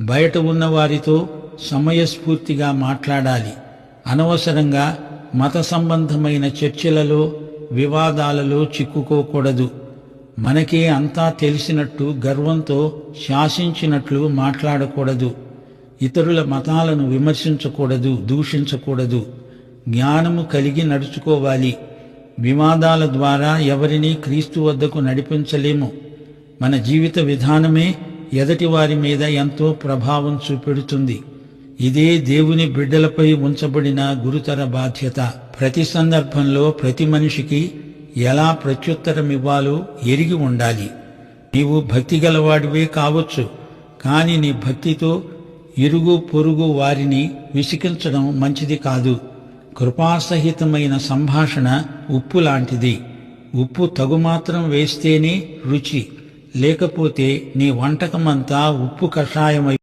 బయట ఉన్నవారితో సమయస్ఫూర్తిగా మాట్లాడాలి. అనవసరంగా మత సంబంధమైన చర్చలలో, వివాదాలలో చిక్కుకోకూడదు. మనకే అంతా తెలిసినట్టు గర్వంతో శాసించినట్లు మాట్లాడకూడదు. ఇతరుల మతాలను విమర్శించకూడదు, దూషించకూడదు. జ్ఞానము కలిగి నడుచుకోవాలి. వివాదాల ద్వారా ఎవరినీ క్రీస్తు వద్దకు నడిపించలేము. మన జీవిత విధానమే ఎదటివారి మీద ఎంతో ప్రభావం చూపెడుతుంది. ఇదే దేవుని బిడ్డలపై ఉంచబడిన గురుతర బాధ్యత. ప్రతి సందర్భంలో ప్రతి మనిషికి ఎలా ప్రత్యుత్తరమివ్వాలో ఎరిగి ఉండాలి. నీవు భక్తిగలవాడివే కావచ్చు, కాని నీ భక్తితో ఇరుగు పొరుగు వారిని విసికించడం మంచిది కాదు. కృపాసహితమైన సంభాషణ ఉప్పు లాంటిది. ఉప్పు తగుమాత్రం వేస్తేనే రుచి, లేకపోతే నీ వంటకమంతా ఉప్పు కషాయమై